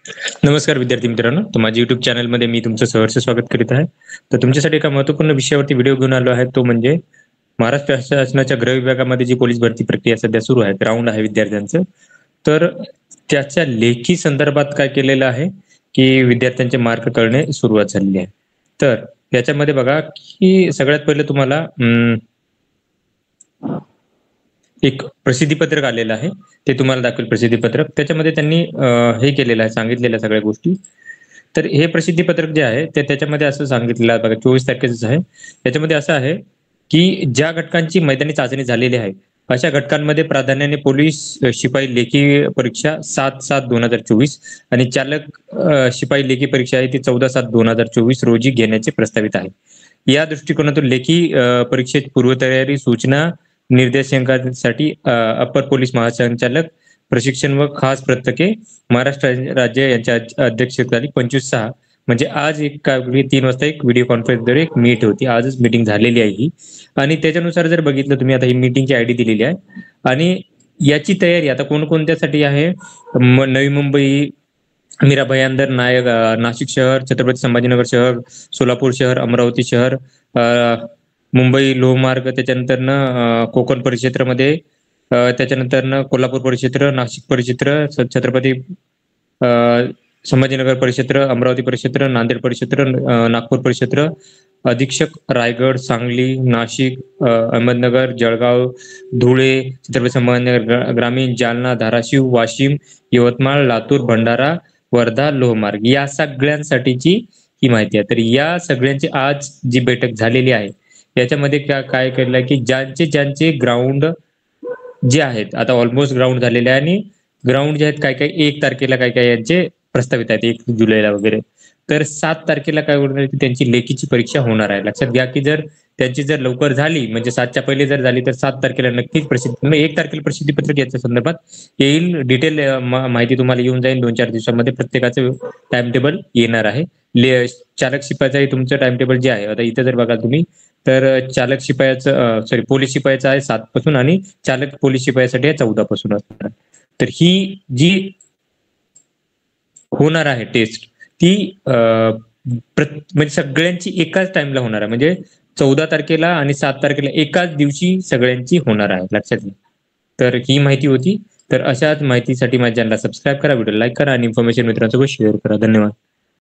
नमस्कार विद्यार्थी मित्रांनो, तर माझ्या YouTube चॅनलमध्ये मी तुमचं सहर्ष स्वागत करीत आहे. तर तुमच्यासाठी एका महत्त्वपूर्ण विषयावरती व्हिडिओ घेऊन आलो आहे, तो म्हणजे महाराष्ट्र शासनाच्या गृह विभागामध्ये जी पोलीस भरती प्रक्रिया सध्या सुरू आहे, ग्राउंड आहे विद्यार्थ्यांचं. तर त्याच्या लेखी संदर्भात काय केलेलं आहे, की विद्यार्थ्यांचे मार्क कळणे सुरुवात झालेली आहे. तर याच्यामध्ये बघा, की सगळ्यात पहिलं तुम्हाला एक प्रसिद्धीपत्रक आलेलं आहे. ते तुम्हाला दाखवेल प्रसिद्धीपत्रक. त्याच्यामध्ये त्यांनी हे केलेलं आहे, सांगितलेल्या सगळ्या गोष्टी. तर हे प्रसिद्धीपत्रक जे आहे, ते त्याच्यामध्ये असं सांगितलेलं आहे बघा 24 तारखेचं आहे. त्याच्यामध्ये असं आहे, की ज्या घटकांची मैदानी चाचणी झालेली आहे, अशा घटकांमध्ये प्राधान्याने पोलीस शिपाई लेखी परीक्षा 7/7/2024 आणि चालक शिपाई लेखी परीक्षा आहे ती 14/7/2024 रोजी घेण्याचे प्रस्तावित आहे. या दृष्टिकोनातून लेखी परीक्षेत पूर्वतयारी सूचना निर्देशांकासाठी अप्पर पोलीस महासंचालक प्रशिक्षण व खास पथके महाराष्ट्र राज्य यांच्या अध्यक्षतेखाली 25/6 म्हणजे आज एक 3 वाजता एक व्हिडिओ कॉन्फरन्सद्वारे एक मीट होती. आजच मीटिंग झालेली आहे ही. आणि त्याच्यानुसार जर बघितलं तुम्ही, आता ही मीटिंगची आयडी दिलेली आहे आणि याची तयारी आता कोणकोणत्यासाठी आहे. नवी मुंबई, मीरा भाईंदर, नाशिक शहर, छत्रपती संभाजीनगर शहर, सोलापूर शहर, अमरावती शहर, मुंबई लोहमार्ग, त्याच्यानंतरनं कोकण परिक्षेत्रामध्ये, त्याच्यानंतरनं कोल्हापूर परिक्षेत्र, नाशिक परिक्षेत्र, छत्रपती संभाजीनगर परिक्षेत्र, अमरावती परिक्षेत्र, नांदेड परिक्षेत्र, नागपूर परिक्षेत्र, अधीक्षक रायगड, सांगली, नाशिक, अहमदनगर, जळगाव, धुळे, छत्रपती संभाजीनगर ग्रामीण, जालना, धाराशिव, वाशिम, यवतमाळ, लातूर, भंडारा, वर्धा, लोहमार्ग या सगळ्यांसाठीची ही माहिती आहे. तर या सगळ्यांची आज जी बैठक झालेली आहे, याच्यामध्ये काय केलं की ज्यांचे ग्राउंड जे आहेत आता ऑलमोस्ट ग्राउंड झालेले आहे आणि ग्राउंड जे आहेत काय काय 1 तारखेला काय काय यांचे प्रस्तावित आहेत 1 जुलैला वगैरे. तर 7 तारखेला काय होणार की त्यांची लेखीची परीक्षा होणार आहे. लक्षात घ्या की जर त्यांची जर लवकर झाली म्हणजे 7च्या पहिले जर झाली तर 7 तारखेला नक्कीच प्रसिद्धी 1 तारखेला प्रसिद्धीपत्रक याच्या संदर्भात येईल. डिटेल माहिती तुम्हाला येऊन जाईल 2-4 दिवसामध्ये. प्रत्येकाचं टाइम टेबल येणार आहे. चालक शिपायाचंही तुमचं टाइम टेबल जे आहे आता इथं जर बघाल तुम्ही तर चालक शिपायाचं पोलीस शिपायाचं आहे 7 पासून आणि चालक पोलीस शिपायासाठी आहे 14 पासून असणार. तर ही जी होणार आहे टेस्ट ती म्हणजे सगळ्यांची एकाच टाइमला होणार आहे. म्हणजे 14 तारखेला आणि 7 तारखेला एकाच दिवशी सगळ्यांची होणार आहे. लक्षात घ्या. तर ही माहिती होती. तर अशाच माहितीसाठी माझ्या चॅनलला सबस्क्राईब करा, व्हिडिओ लाईक करा आणि इन्फॉर्मेशन मित्रांसोबत शेअर करा. धन्यवाद.